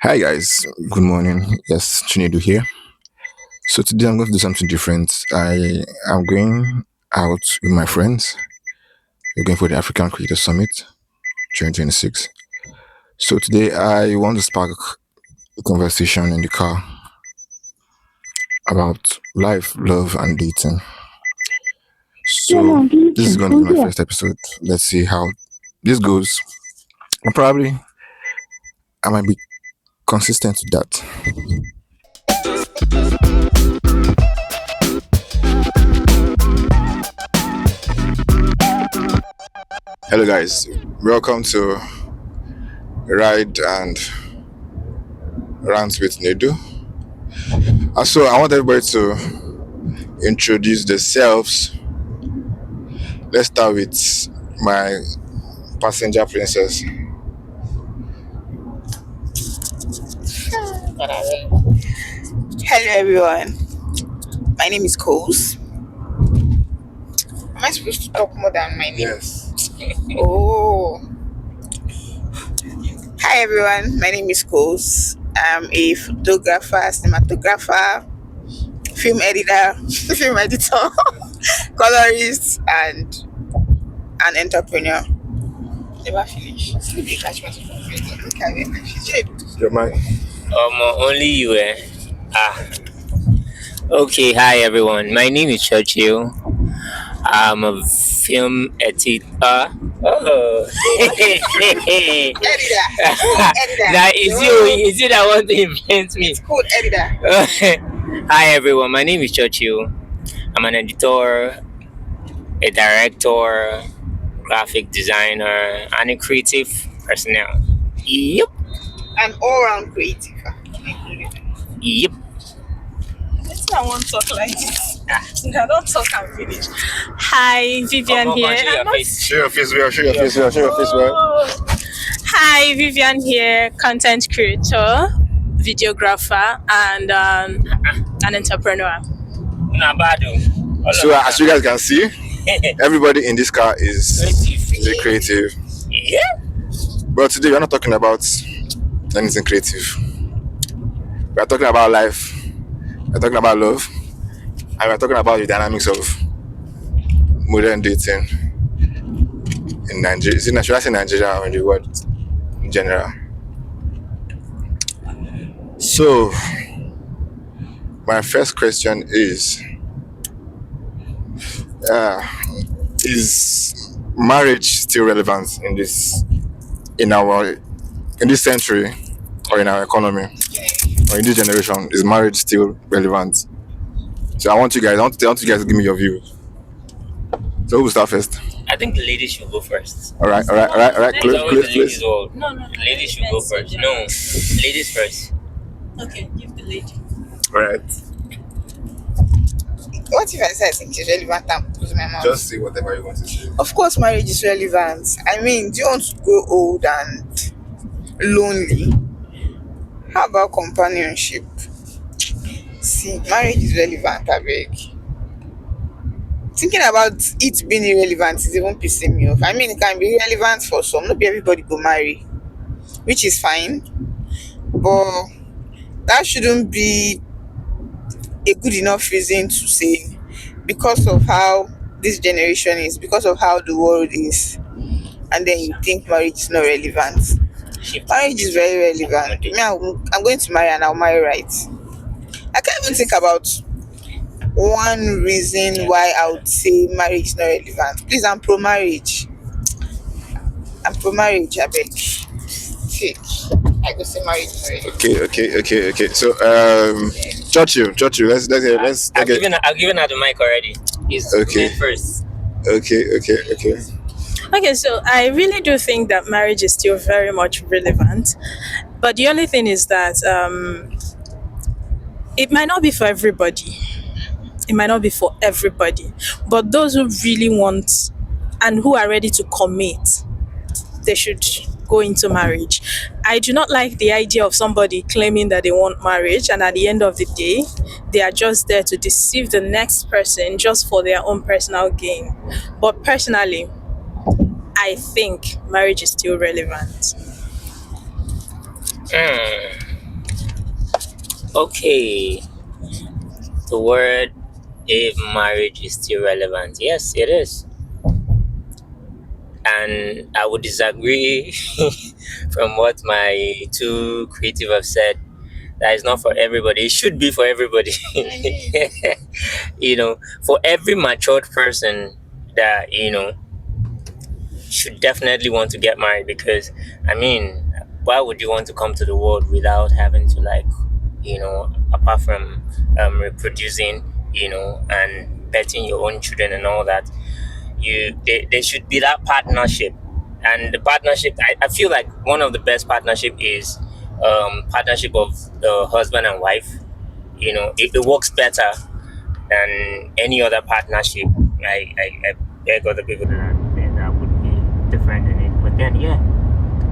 Hi guys, good morning. Yes, Chinedu here. So today I'm going to do something different. I am going out with my friends. We're going for the African Creator Summit 2026. So today I want to spark a conversation in the car about life, love, and dating. So this is going to be my first episode. Let's see how this goes. And probably I might be consistent with that. Hello guys, welcome to Ride and Rant with Naydu. Also, I want everybody to introduce themselves. Let's start with my passenger princess. Hello everyone, my name is Kholes. Am I supposed to talk more than my name? Yes. Oh, hi everyone, my name is Kholes. I'm a photographer, cinematographer, film editor, film editor, colorist, and an entrepreneur. Never finish. Still be catch myself from reading. Look at it. She's able to. Your mic. Only you, eh? Ah, okay. Hi, everyone. My name is Churchill. I'm a film editor. Oh, Editor. Editor. that is you. Is you that want to influence me? It's called editor. Hi, everyone. My name is Churchill. I'm an editor, a director, graphic designer, and a creative personnel. Yep. An all-round creative. Yep. I won't talk like this. I don't talk and finish. Hi, Vivian here. I'm not- Show your face well, show your face well, show your face well. Oh. Hi, Vivian here, content creator, videographer, and an entrepreneur. So, as you guys can see, everybody in this car is a creative. Yeah. But today we're not talking about anything creative. We're talking about life, we're talking about love, and we're talking about the dynamics of modern dating in Nigeria. Should I say Nigeria or in the world in general? So, my first question is marriage still relevant in this century or in our economy or in this generation? Is marriage still relevant? So I want you guys to give me your view. So who will start first? I think the ladies should go first. All right. It's Close, always the ladies' close. world. No. The ladies should go first. No, ladies first. Okay, give the lady. All right. What if I say I think it's relevant and close my mouth? Just say whatever you want to say. Of course, marriage is relevant. I mean, do you want to grow old and lonely? How about companionship? See, marriage is relevant, I beg. Thinking about it being irrelevant is even pissing me off. I mean, it can be relevant for some. Not be everybody go marry, which is fine. But that shouldn't be a good enough reason to say because of how this generation is, because of how the world is, and then you think marriage is not relevant. Marriage is very relevant. Me, I'm going to marry and I'll marry right. I can't even think about one reason why I would say marriage is not relevant. Please, I'm pro marriage. I'm pro marriage, I beg. Okay. I go say marriage is not relevant. Okay. So Churchill, let's I've get. given her the mic already. He's Okay. first. Okay. Okay, so I really do think that marriage is still very much relevant, but the only thing is that it might not be for everybody. It might not be for everybody, but those who really want and who are ready to commit, they should go into marriage. I do not like the idea of somebody claiming that they want marriage and at the end of the day, they are just there to deceive the next person just for their own personal gain. But personally, I think marriage is still relevant. Okay, the word if marriage is still relevant. Yes, it is. And I would disagree from what my two creative have said. That is not for everybody. It should be for everybody. For every matured person that, should definitely want to get married because, I mean, why would you want to come to the world without having to, like, apart from reproducing, and petting your own children and all that? There should be that partnership, and the partnership I feel like one of the best partnership is partnership of the husband and wife. It works better than any other partnership. I beg other people that would be different in it, but then yeah,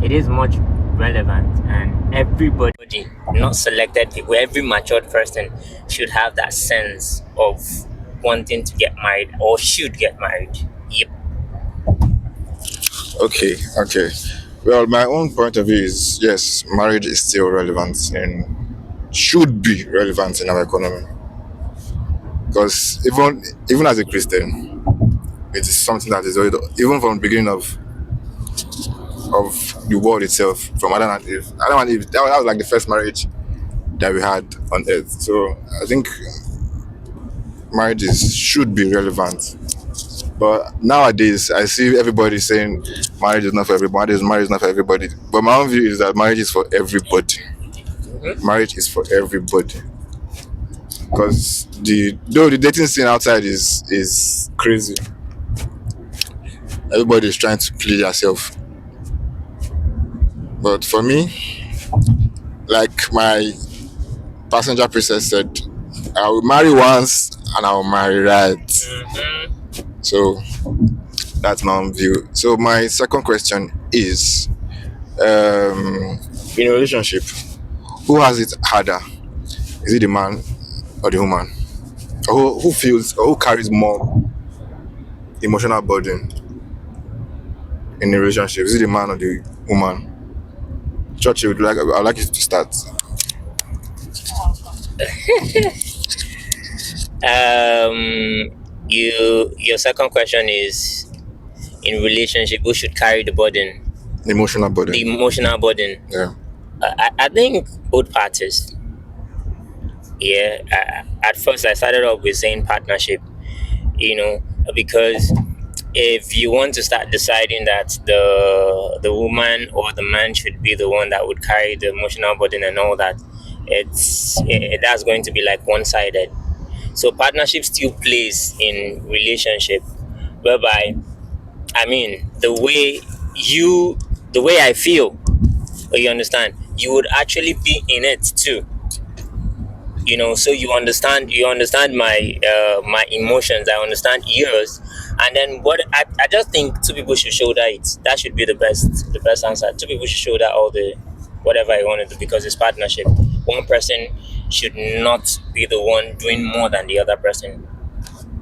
it is much relevant, and everybody, not selected people, every matured person should have that sense of wanting to get married or should get married. Yep. Okay, okay. Well, my own point of view is yes, marriage is still relevant and should be relevant in our economy. Because even as a Christian, it is something that is already, even from the beginning of the world itself, from Adam and Eve. Adam and Eve, that was like the first marriage that we had on earth. So I think marriages should be relevant. But nowadays, I see everybody saying marriage is not for everybody. Marriage is not for everybody. But my own view is that marriage is for everybody. Marriage is for everybody. Because though the dating scene outside is crazy, everybody is trying to please yourself. But for me, like my passenger princess said, I will marry once and I will marry right. So that's my own view. So my second question is, in a relationship, who has it harder? Is it the man or the woman? Or who feels or who carries more emotional burden in a relationship? Is it the man or the woman? Churchill, I'd like you to start. Your second question is, in relationship, who should carry the burden? Emotional burden. The emotional burden. Yeah. I think both parties. Yeah. At first, I started off with saying partnership. Because if you want to start deciding that the woman or the man should be the one that would carry the emotional burden and all that, that's going to be like one-sided. So partnership still plays in relationship, whereby, I mean, the way I feel, you understand, you would actually be in it too. So you understand my emotions, I understand yours, and then what I just think two people should shoulder it. That should be the best answer. Two people should shoulder all the whatever I want to do, because it's partnership. One person should not be the one doing more than the other person.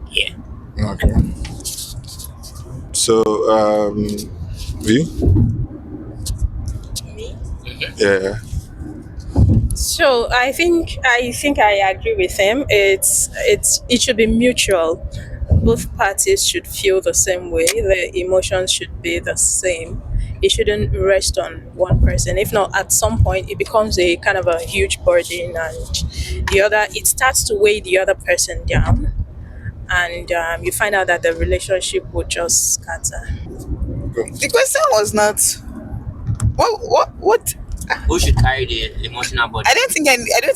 Yeah. Okay. So, V? Me? Yeah. So I think I agree with him. It should be mutual. Both parties should feel the same way. The emotions should be the same. It shouldn't rest on one person. If not, at some point it becomes a kind of a huge burden, and it starts to weigh the other person down, and you find out that the relationship would just scatter. The question was not what. Who should carry the emotional burden? I don't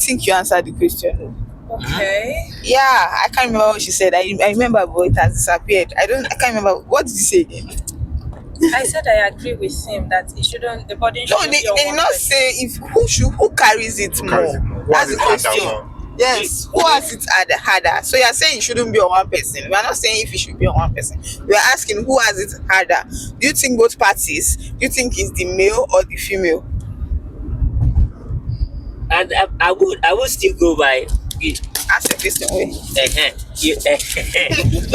think you answered the question. Okay. Yeah, I can't remember what she said. I remember, but it has disappeared. I can't remember what did you say again. I said I agree with him that the burden No, shouldn't they, be on they did one not person. say if who carries it carries it more. more? Who That's has the it harder question. more? Yes, who has it harder? So you're saying it shouldn't be on one person. We are not saying if it should be on one person. We are asking who has it harder. Do you think both parties? Do you think it's the male or the female? And I would still go by it. Ask the question way.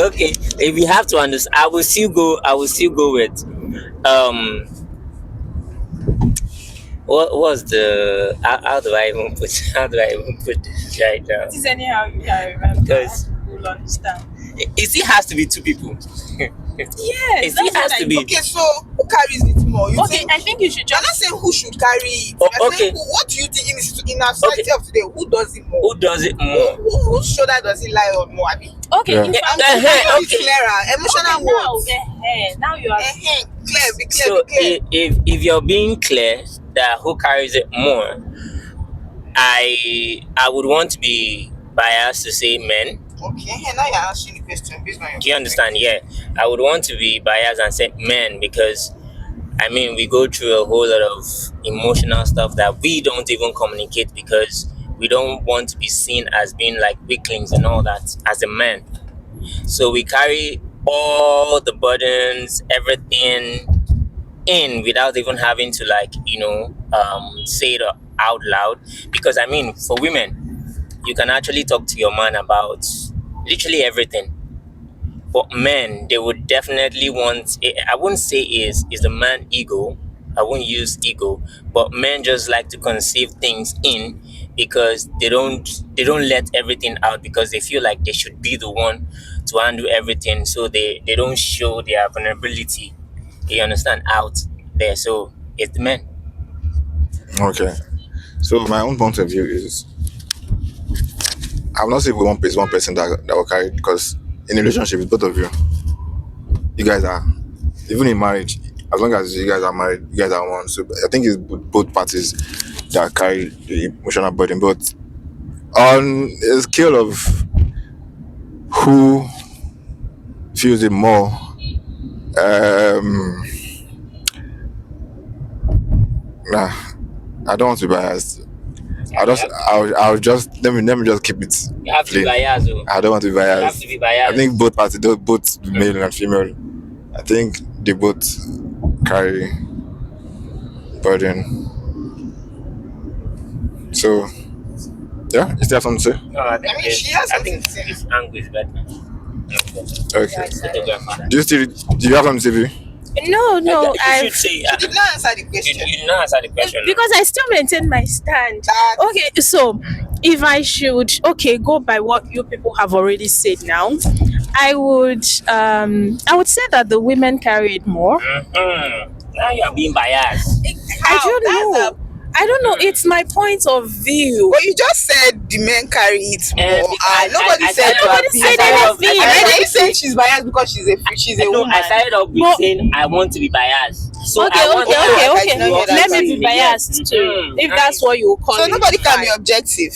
Okay, if you have to understand, I will still go with um What was the how do I even put how do I even put this right now? It is anyhow you can remember. Because You'll understand. it still has to be two people. Yes, It still that's has what to I be. Okay, so who carries it more? You Okay, think I think you should you're not just saying who should carry it. Oh, You're okay. saying what do you think in our society of today, who does it more? Who does it Who, more? whose shoulder does it lie on more? I mean, okay. Yeah. In Yeah, fact, I'm okay. it's clearer. Emotional okay, now, words. now you are. Clear, be clear, So be clear. if you're being clear that who carries it more, I would want to be biased to say men. Okay, now you're answering the question based on your Do you understand? Yeah, I would want to be biased and say men because I mean we go through a whole lot of emotional stuff that we don't even communicate because we don't want to be seen as being like weaklings and all that as a man. So we carry all the burdens, everything in without even having to say it out loud. Because I mean, for women, you can actually talk to your man about literally everything. But men, they would definitely want. I wouldn't say is the man ego. I wouldn't use ego, but men just like to conceive things in because they don't let everything out because they feel like they should be the one to handle everything. So they don't show their vulnerability. You understand out there. So it's the men. Okay. So my own point of view is I'm not saying one person that will carry it because in a relationship with both of you, you guys are even in marriage, as long as you guys are married, you guys are one. So I think it's both parties that carry the emotional burden. But on a scale of who feels it more, um, nah, I don't want to be biased. I'll just let me just keep it You have to be plain. biased. Oh. I don't want to be You have biased. to be biased. I think both parties, both male and female, I think they both carry burden. So yeah, is there something to say? No, I think I mean, she has I something think to say. this angle is better. Okay. Photographer. Do you have something to say? No, no, You I've should say She did not answer the you, question. you did not answer the question. because I still maintain my stand. That Okay, so if I should go by what you people have already said now, I would say that the women carry it more. Now you are being biased. I don't That's know. I don't know. It's my point of view. But you just said the men carry it more. Nobody I said started you are off- being I started biased. off- I And started then you off- saying she's biased because she's a No, woman. I started off with But- saying I want to be biased. So Okay, I want okay, to okay, I okay. did not hear that Let me sorry. be biased too, if that's what you call So it. nobody can be Fine. objective.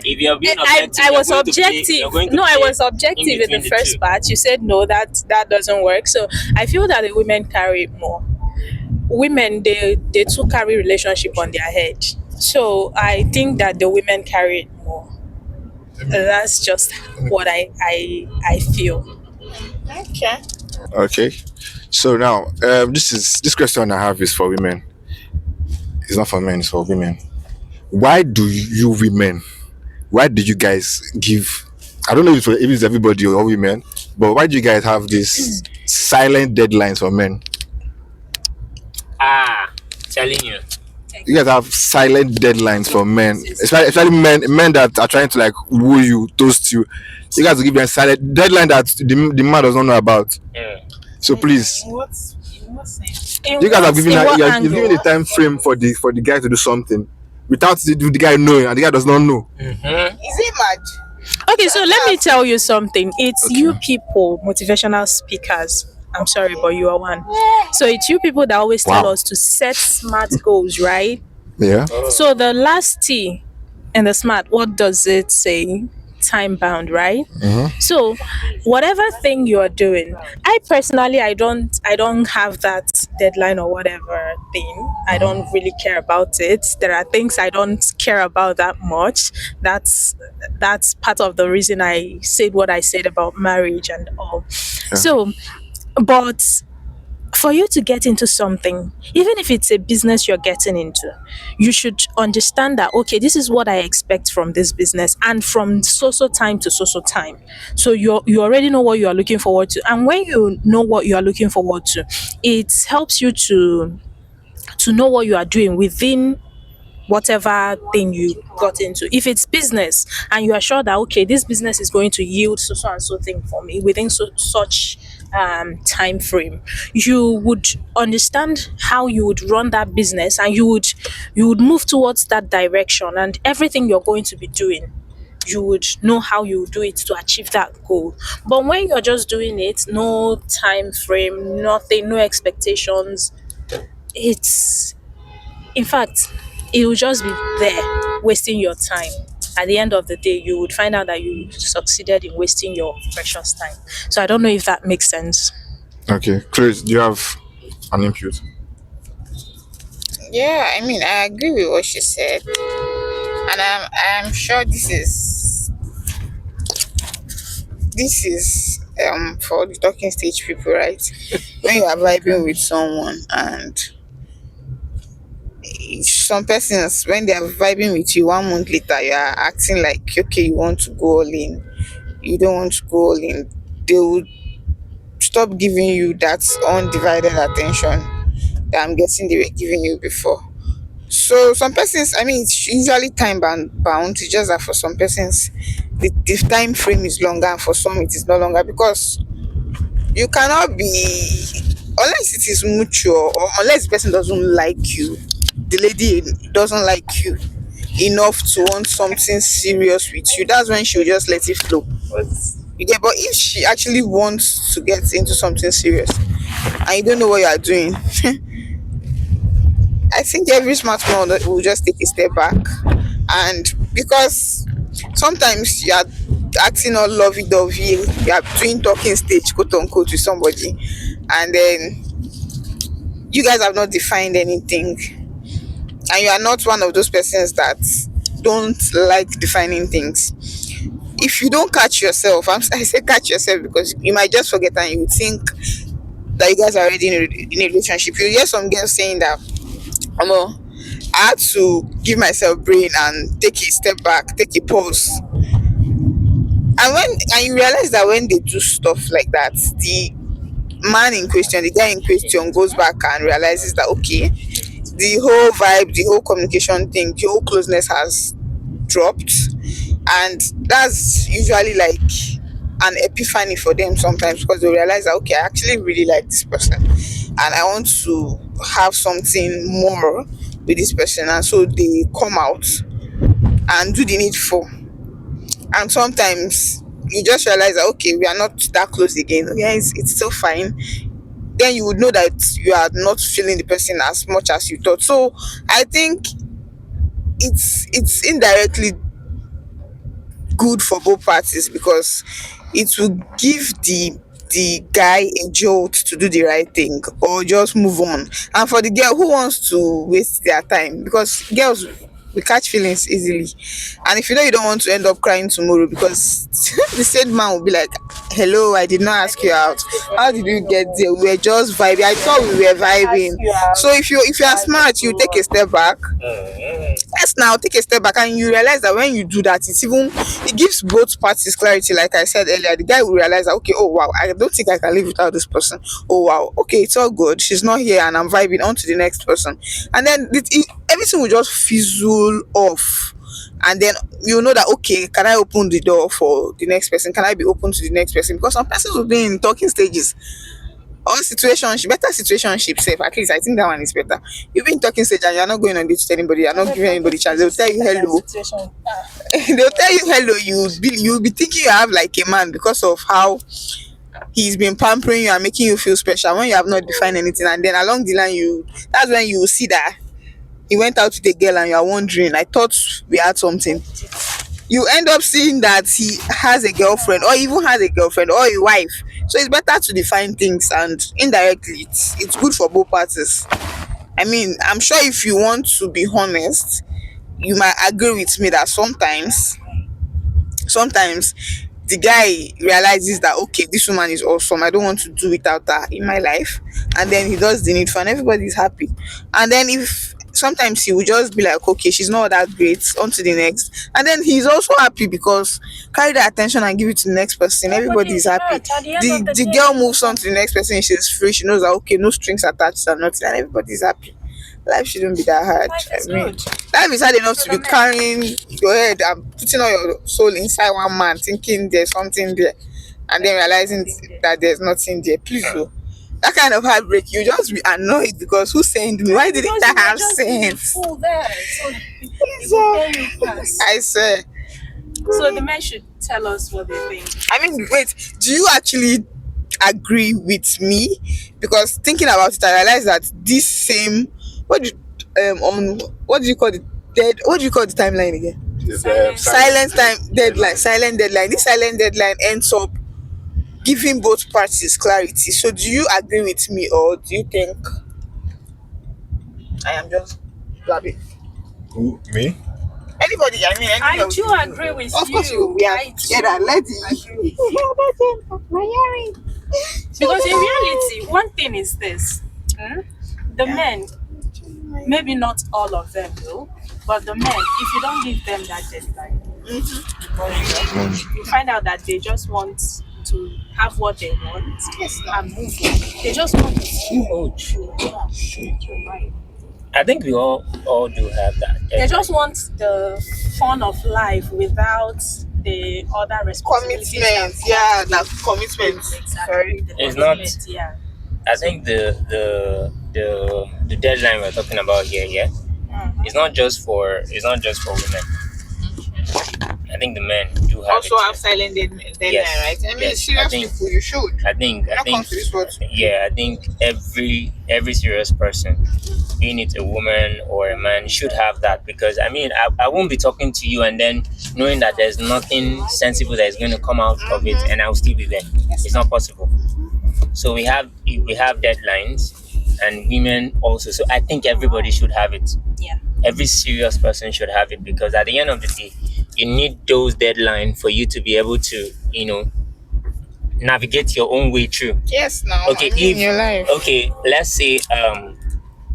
If you're being I objective, I you're was going to play- objective. you're going to No, I play was objective in between the first two. part. You said no, that doesn't work. So I feel that the women carry it more. Women, they too carry relationship on their head. So I think that the women carry it more. That's just what I feel. Okay. Okay. So now, this question I have is for women. It's not for men. It's for women. Why do you women? Why do you guys give? I don't know if it's everybody or women, but why do you guys have these silent deadlines for men? Telling you. You guys have silent deadlines for men, especially men that are trying to like woo you, toast you. You guys will give them silent deadline that the man does not know about. So please, In what sense? you guys have given In what you've given a time frame for the guy to do something without the guy knowing, and the guy does not know. Is it mad? Okay, so let me tell you something. It's Okay. you people, motivational speakers. I'm sorry, but you are one. So it's you people that always tell Wow. us to set smart goals, right? Yeah. So the last T in the smart, what does it say? Time bound, right? So whatever thing you're doing, I personally I don't have that deadline or whatever thing. I don't really care about it. There are things I don't care about that much. That's part of the reason I said what I said about marriage and all. So but for you to get into something, even if it's a business you're getting into, you should understand that okay, this is what I expect from this business and from so time to so time. So you already know what you are looking forward to. And when you know what you are looking forward to, it helps you to to know what you are doing within whatever thing you got into. If it's business and you are sure that okay, this business is going to yield so so and so thing for me within such time frame, you would understand how you would run that business, and you would move towards that direction, and everything you're going to be doing, you would know how you do it to achieve that goal. But when you're just doing it, no time frame, nothing, no expectations, it's, in fact, it will just be there wasting your time. At the end of the day, you would find out that you succeeded in wasting your precious time. So I don't know if that makes sense. Okay, Chris, do you have an input? Yeah, I mean, I agree with what she said, and I'm sure this is for the talking stage people, right? When you are vibing with someone, and some persons, when they are vibing with you 1 month later, you are acting like okay, you want to go all in, you don't want to go all in. They will stop giving you that undivided attention that I'm guessing they were giving you before. So some persons, I mean, it's usually time bound. It's just that for some persons, the time frame is longer, and for some it is no longer, because you cannot be, unless it is mutual, or unless the person doesn't like you, the lady doesn't like you enough to want something serious with you. That's when she'll just let it flow. You get, but if she actually wants to get into something serious and you don't know what you are doing, I think every smart man will just take a step back. And because sometimes you are acting all lovey dovey, you are doing talking stage, quote unquote, with somebody, and then you guys have not defined anything, and you are not one of those persons that don't like defining things. If you don't catch yourself, I say catch yourself, because you might just forget and you think that you guys are already in a relationship. You hear some girls saying that, I had to give myself brain and take a step back, take a pause. And you realize that when they do stuff like that, the man in question, the guy in question, goes back and realizes that okay, the whole vibe, the whole communication thing, the whole closeness has dropped. And that's usually like an epiphany for them sometimes, because they realize that okay, I actually really like this person and I want to have something more with this person. And so they come out and do the needful. And sometimes you just realize that okay, we are not that close again. Yeah, it's still fine. Then you would know that you are not feeling the person as much as you thought. So I think it's indirectly good for both parties, because it will give the guy a jolt to do the right thing or just move on. And for the girl who wants to waste their time, because girls, we catch feelings easily, and if you know you don't want to end up crying tomorrow because the said man will be like, hello, I did not ask you out, how did you get there, we were just vibing, I thought we were vibing. So if you are smart, you take a step back. Yes, now take a step back and you realize that when you do that, it gives both parties clarity. Like I said earlier, the guy will realize that okay, oh wow, I don't think I can live without this person. Oh wow, okay, it's all good, she's not here and I'm vibing on to the next person. And then everything will just fizzle off. And then you know that okay, can I open the door for the next person, can I be open to the next person? Because some persons will be in talking stages or situationship, better situationship safe. At least I think that one is better. You've been talking stage and you're not going on dates to anybody, you're not giving anybody chance. They'll tell you hello. They'll tell you hello. You'll be thinking you have like a man because of how he's been pampering you and making you feel special when you have not defined anything. And then along the line, that's when you see that he went out with a girl and you're wondering, I thought we had something. You end up seeing that he has a girlfriend or even has a girlfriend or a wife. So it's better to define things, and indirectly it's good for both parties. I mean, I'm sure if you want to be honest, you might agree with me that sometimes the guy realizes that okay, this woman is awesome, I don't want to do without her in my life, and then he does the needful and everybody's happy. And then if sometimes he will just be like okay, she's not that great, on to the next, and then he's also happy because carry the attention and give it to the next person, everybody is happy. The girl moves on to the next person, she's free, she knows that okay, no strings attached and nothing, and everybody's happy. Life shouldn't be that hard. Life is I mean, good. life is hard enough So to the be men, carrying your head and putting all your soul inside one man, thinking there's something there, and then realizing that there's nothing there. Please, oh. That kind of heartbreak, you just be annoyed because who sent me? Why didn't because I you were have just being a sense? fool there. So it will So, pay you first. I swear. So the men should tell us what they think. I mean, wait, do you actually agree with me? Because thinking about it, I realized that this same what do on what do you call it? Dead what do you call the timeline again? Silent time deadline, silent deadline. This silent deadline ends up giving both parties clarity. So do you agree with me or do you think I am just blabbing? Who, me? Anybody, I mean, any I of do you. agree with Of course, you. we are I together. do Let's agree with you. Because in reality, one thing is this: the men, maybe not all of them though, but the men, if you don't give them that deadline, you find out that they just want to have what they want Yes, and move on. They just want to see I think we all do have that. They just want the fun of life without the other responsibilities. commitment. Yeah, that commitment. Exactly, the It's not. commitment. Yeah. I think the deadline we're talking about here, yeah, it's not just for women. I think the men do have Also it. have silent deadline, Yes, right? I mean, yes. serious people, you should. I Not come think, to this world. yeah. I think every serious person, being it a woman or a man, should have that because I mean, I won't be talking to you and then knowing that there's nothing sensible that is going to come out of it, and I'll still be there. It's not possible. So we have deadlines, and women also. So I think everybody should have it. Yeah. Every serious person should have it because at the end of the day, you need those deadlines for you to be able to, navigate your own way through. Yes, now. Okay, I mean, your life. okay, let's say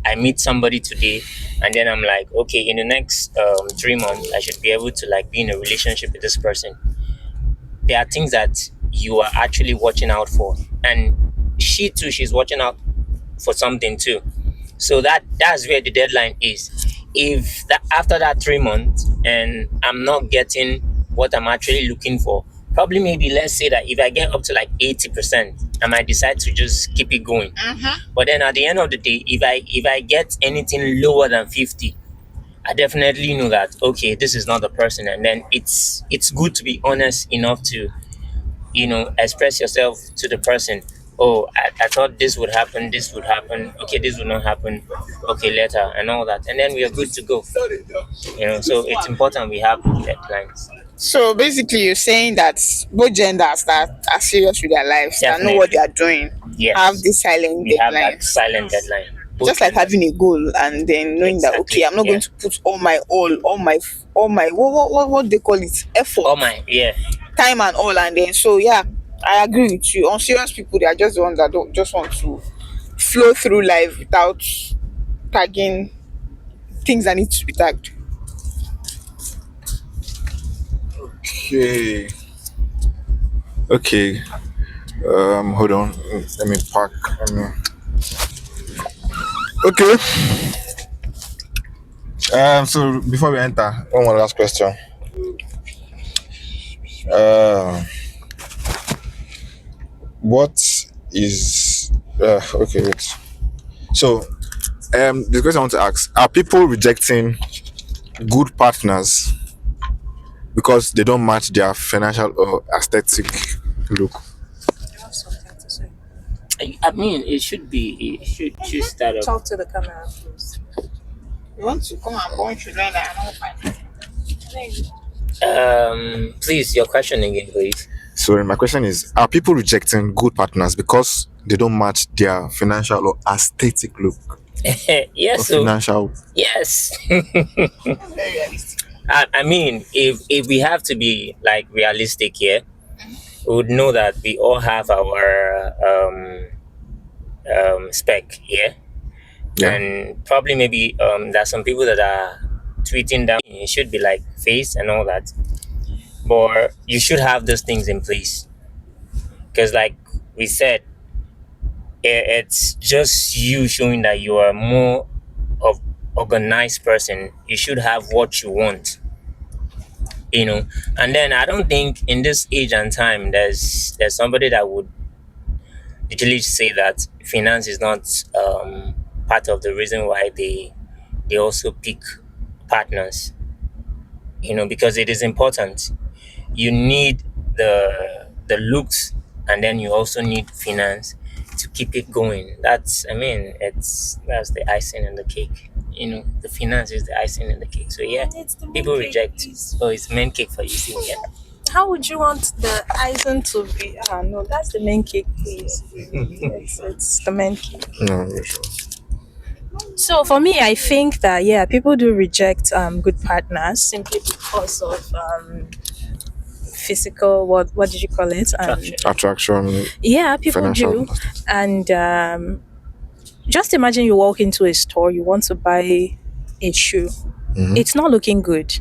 I meet somebody today, and then I'm like, okay, in the next 3 months, I should be able to like be in a relationship with this person. There are things that you are actually watching out for, and she too, she's watching out for something too. So that's where the deadline is. If that after that 3 months and I'm not getting what I'm actually looking for, probably maybe let's say that if I get up to like 80%, I might decide to just keep it going. But then at the end of the day, if I get anything lower than 50, I definitely know that okay, this is not the person, and then it's good to be honest enough to express yourself to the person. Oh, I thought this would happen, okay, this would not happen, okay, later, and all that, and then we are good to go. So it's important we have deadlines. So basically, you're saying that both genders that are serious with their lives, that know what they are doing, Yes, have this silent we have deadline. that silent deadline. Just like having a goal and then knowing that Exactly, okay, I'm not yeah. going to put all my what they call it, effort, Oh my, yeah. time and all, and then so yeah, I agree with you. On serious people, they are just the ones that don't just want to flow through life without tagging things that need to be tagged. Okay. Okay. Hold on. Let me park. Okay. So before we enter, one more last question. Uh, what is okay? Wait. So, the question I want to ask: are people rejecting good partners because they don't match their financial or aesthetic look? I have something to say. I mean, it should start off. Talk to the camera, please. You want to come and born children that are not fine. Please, your question again, please. So my question is: are people rejecting good partners because they don't match their financial or aesthetic look? Or Yes, so financial? yes. Very realistic. I mean, if we have to be like realistic here, we would know that we all have our spec here, Yeah. and probably maybe there's some people that are tweeting down it should be like face and all that, but you should have those things in place because, like we said, it's just you showing that you are more of organized person, you should have what you want, you know. And then I don't think in this age and time there's somebody that would literally say that finance is not part of the reason why they also pick partners, you know, because it is important. You need the looks, and then you also need finance to keep it going. That's, I mean, that's the icing on the cake, you know. The finance is the icing on the cake. So yeah, And it's the main people cake, reject. please. Oh, it's main cake for you, see. Yeah. How would you want the icing to be? Ah, no, that's the main cake, please. It's the main cake. No, yeah, sure. So for me, I think that yeah, people do reject good partners simply because of physical, what did you call it? Attraction. Attraction, Yeah, people financial. do, and just imagine you walk into a store, you want to buy a shoe. It's not looking good,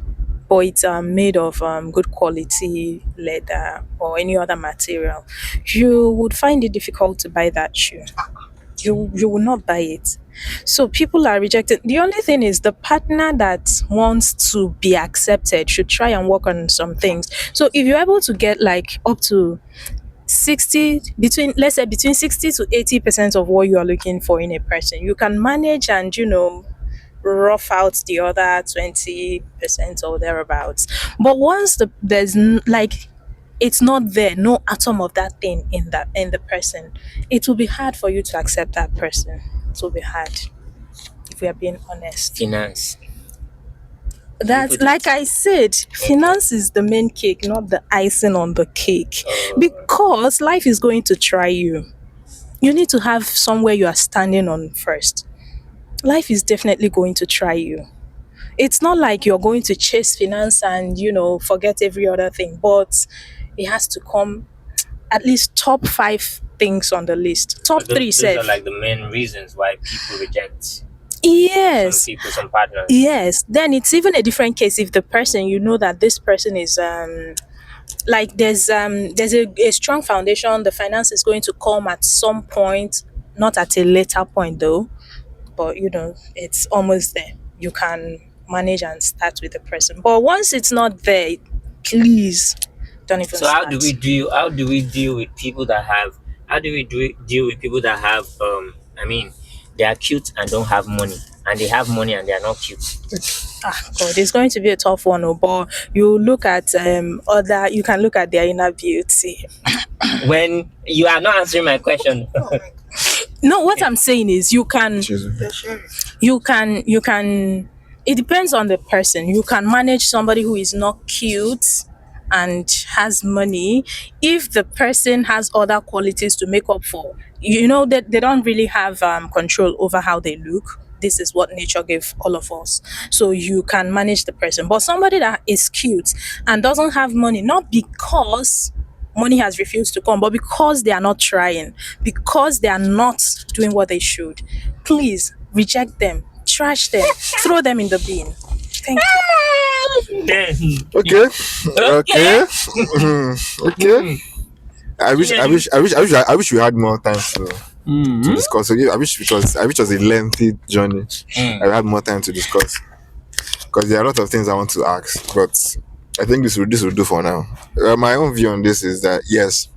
but it's made of good quality leather or any other material. You would find it difficult to buy that shoe. You will not buy it. So people are rejected. The only thing is the partner that wants to be accepted should try and work on some things. So if you're able to get like up to 60, between, let's say between 60 to 80% of what you are looking for in a person, you can manage and rough out the other 20% or thereabouts. But once like it's not there, no atom of that thing in the person, it will be hard for you to accept that person. It will be hard, if we are being honest. Finance. That's put like I said, finance is the main cake, not the icing on the cake. Because life is going to try you. You need to have somewhere you are standing on first. Life is definitely going to try you. It's not like you're going to chase finance and forget every other thing, but it has to come at least top 5 things on the list. Top Those 3 are safe. like the main reasons why people reject some Yes. people, some partners. Yes. Then it's even a different case if the person, you know that this person is like there's a strong foundation. The finance is going to come at some point, not at a later point though, but it's almost there. You can manage and start with the person. But once it's not there, please don't even So start. how do we deal with people that have how do we deal with people that have I mean, they are cute and don't have money, and they have money and they are not cute? God, it's going to be a tough one, but you look at you can look at their inner beauty. When you are not answering my question. No, what I'm saying is you can it depends on the person. You can manage somebody who is not cute and has money if the person has other qualities to make up for. That they don't really have control over how they look. This is what nature gave all of us. So you can manage the person. But somebody that is cute and doesn't have money, not because money has refused to come, but because they are not trying, because they are not doing what they should, please reject them, trash them, throw them in the bin. Thank you. Then Okay. Okay. Okay. I wish we had more time to discuss. So, yeah, I wish it was a lengthy journey. I had more time to discuss because there are a lot of things I want to ask, but I think this will do for now. My own view on this is that yes,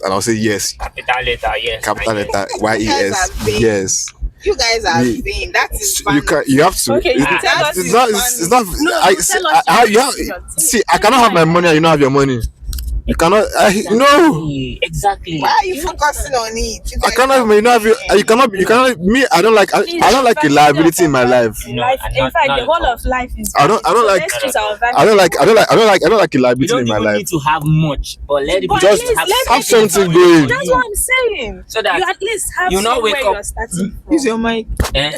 and I'll say yes, capital letter, yes. capital I letter You guys YES, are vain. yes. You guys are Me- vain. That is You have to. Okay, you it- tell us. it's not. It's not. No, I, you see, tell us I, your you have, opinion. see, I cannot have my money and you don't have your money. You cannot. No. Exactly. Why are you focusing on it? You I guys cannot are have my. You don't have. vain. You cannot. You cannot. Me. I don't like. I don't like a liability in my life. No, Life, and in not- fact, not the at whole all. of life is. I don't vanity. So like- let's choose our I don't like. I don't like. I don't like. I don't like a You liability don't in my even life. need to have much, but let it But be at Just least have let have it be something for going. That's what I'm saying. So that you at least have you not somewhere wake you up- are starting from. Use your mic.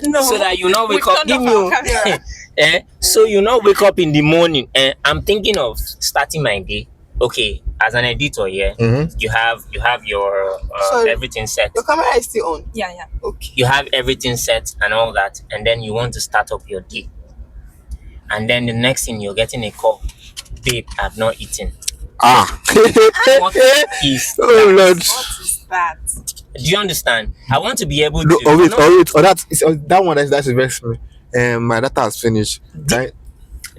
No. so that you not wake We up. turned Give off me our camera. so you not wake up in the morning and I'm thinking of starting my day. Okay, as an editor here, you have your Sorry. everything set. Your camera is still on. Yeah. Okay. You have everything set and all that, and then you want to start up your day. And then the next thing you're getting a call, babe, I've not eaten. Ah. What is Oh Lord. What is that? Do you understand? I want to be able No, to. oh I'm wait, not. oh wait, oh that one that's invest me. My data has finished. Right?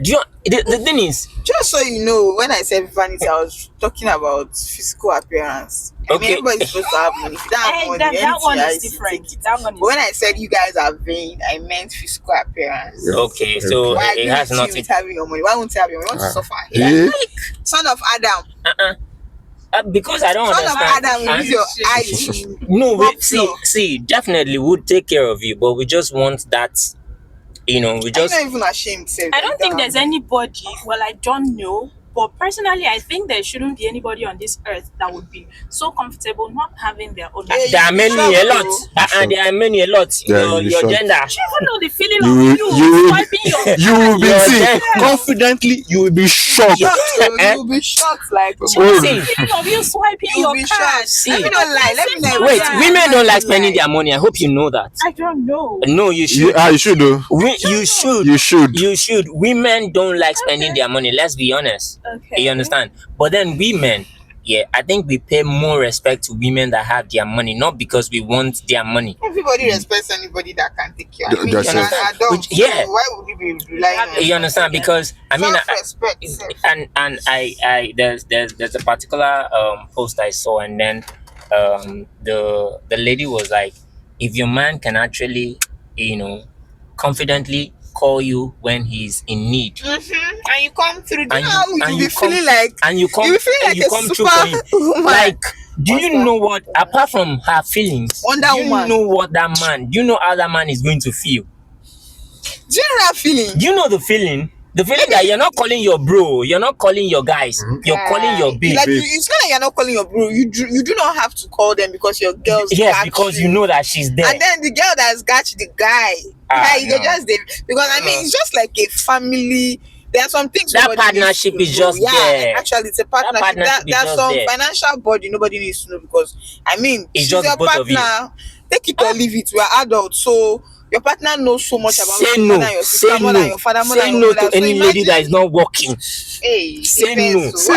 Do you? The thing is, Just so you know, when I said vanity, I was talking about physical appearance. I mean, okay. everybody's supposed to have money. If you don't have Eh, money, that anything one I is see, different. take it. That one But is when I said you guys are vain, I meant physical appearance. Okay, so But I it agree has with you nothing. with having your money. Why won't you have your money? You want to Ah. suffer? Yeah. Son of Adam. Uh-uh. Because I don't Son of understand. Adam will And- use your eyes to no, we rub see, floor. see, definitely we'll take care of you, but we just want that. We Are you just not even ashamed, sef, I that you don't think have there's money? anybody, well, I don't know, but personally, I think there shouldn't be anybody on this earth that would be so comfortable not having their own Yeah, money. there you'll are be many a shocked, lot. though. There are many a lot. Yeah, Your you'll be your shocked. gender. Do you even know the feeling You of will, you swiping your you will be Your see gen- confidently. You will be shocked. Shocked, though. Eh? You'll be shocked, like, Oh. oh, See, the feeling of you swiping you'll your be card. shocked. See. Let me not lie. Let me not wait, Yeah. women don't like even spending lie. their money. I hope you know that. I don't know. No, you should. You should do. You should. You should. You should. Women don't like spending their money. Let's be honest. Okay. You understand? But then women, yeah, I think we pay more respect to women that have their money, not because we want their money. Everybody respects anybody that can take care. I mean, That's you're it. an adult. Which- yeah. So why would you be relying on You understand? Because I mean, self-respect? and there's a particular post I saw, and then the lady was like, if your man can actually, confidently call you when he's in need, And you come through. Do you and know how you you'll and be you come feeling like? and you come You'll be feeling and like you a come through for him. superwoman. Like, do What's you that? know what? Apart from her feelings, Wonder do you Woman. know what that man? Do you know how that man is going to feel? Do you know that feeling? Do you know the feeling? The feeling that you're not calling your bro, you're not calling your guys, you're calling your babe. Like it's not like you're not calling your bro. You do not have to call them because your girls. Yes, got because you know that she's there. And then the girl that's got the guy, you no. go just there because I mean it's just like a family. There are some things That nobody needs partnership to is know. just yeah, there. Actually, it's a partnership. partnership is There's just some there. financial body nobody needs to know because I mean It's she's just your both of you. partner. Take it or leave it. We are adults, so your partner knows so much about Say you no, more than your sister, say more than no, your father, more say than your no mother. to So any lady imagine- that is not working. Hey, Say depends. no. So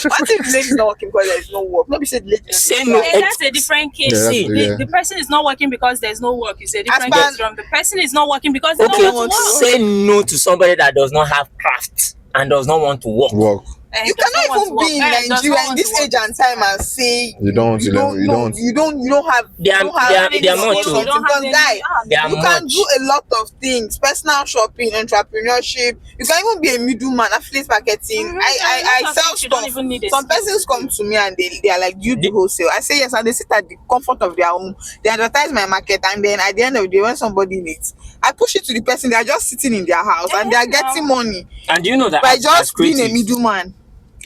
what if the lady's not working because there's no work? Nobody said the lady doesn't Say work. no. Eh, that's a different case. Yeah, that's- See, yeah. The person is not working because there's no work. It's a different As case from the person is not working because they Okay, don't want to work. say no to somebody that does not have craft and does not want to work. Work. Eh, You does not cannot want even to work. be in Eh, does not Nigeria in want this to work. age and time and say You don't. You don't. you don't have They are much, something. You don't have Because any- guy, They are you can much. do a lot of things: personal shopping, entrepreneurship. You can even be a middleman, affiliate marketing. Mhm, I a lot of sell things you don't stuff. even need a Some skill persons to come do. to me and they are like, "You do wholesale." I say yes, and they sit at the comfort of their home. They advertise my market, and then at the end of the day, when somebody needs, I push it to the person. They are just sitting in their house and they are getting money And do you know that by as just being a creatives, middleman.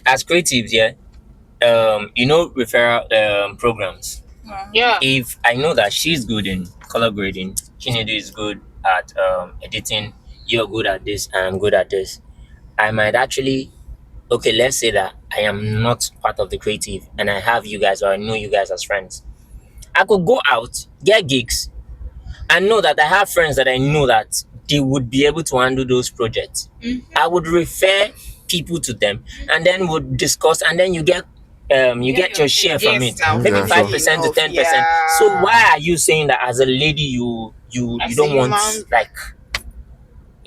as creatives, yeah, referral programs. Yeah. If I know that she's good in color grading, Chinedu is good at editing, you're good at this, and I'm good at this, I might actually, okay, let's say that I am not part of the creative and I have you guys or I know you guys as friends. I could go out, get gigs, and know that I have friends that I know that they would be able to handle those projects. I would refer people to them and then would discuss, and then you get your share from it. now, Maybe Yeah, 5% to 10%. yeah. So why are you saying that as a lady you As don't a want, human- like,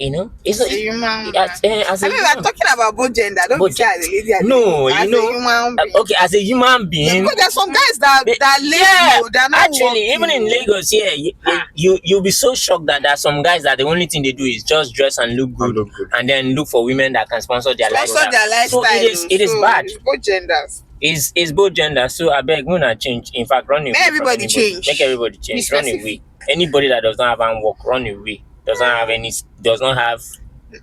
it's As a human as I a mean, we're human. talking about both gender. Don't be Both say as a lady. As No, a, as you know, a human being. okay, as a human being. Because there's some guys that lazy, Yeah, they're not actually, working. even in Lagos, yeah, you'll be so shocked that there are some guys that the only thing they do is just dress and look good, look good. and then look for women that can sponsor their Also lifestyle. their lifestyle. So it is so bad. It's both genders. It's both genders. So I beg, when I change, in fact, run away. Make from everybody anybody. change. Make everybody change. Be Run specific. away. Anybody that does not have any work, run away. Does not have.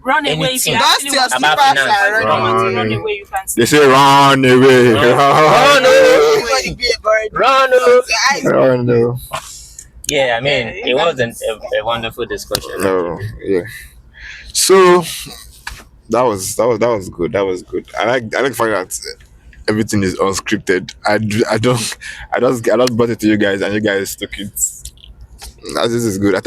Run away if you Anything. actually That's want your About to. finance. slippers If you want to run Run. away, you can They stay. say run away. Run away. Everybody be a bird. Run Your away. eyes Run away. Yeah, I mean, Yeah, it wasn't a wonderful discussion. No, yeah. So that was good. That was good. I like the fact that everything is unscripted. I just brought it to you guys and you guys took it. This is good. I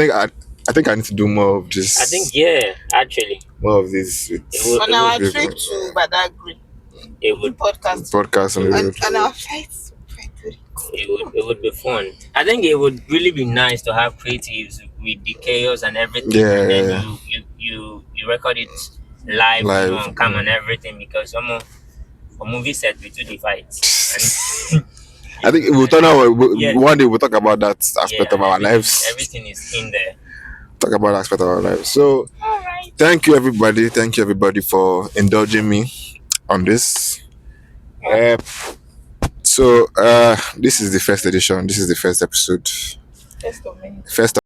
think I need to do more of this. I think, yeah, actually, more of this with It would- on our with trip to Badagry it would. podcast. podcast on the road. On our flight. it would be fun. I think it would really be nice to have creatives with the chaos and everything, and then Yeah, you record it live, live. on cam and everything, because some a movie set with two fights and I think we'll turn and out yeah, one day we'll talk about that aspect yeah, of and our everything lives. everything is in there. Talk about that aspect of our lives. So All right. thank you everybody. Thank you everybody for indulging me on this. Uh, so this is the first edition. This is the first episode. First of many. First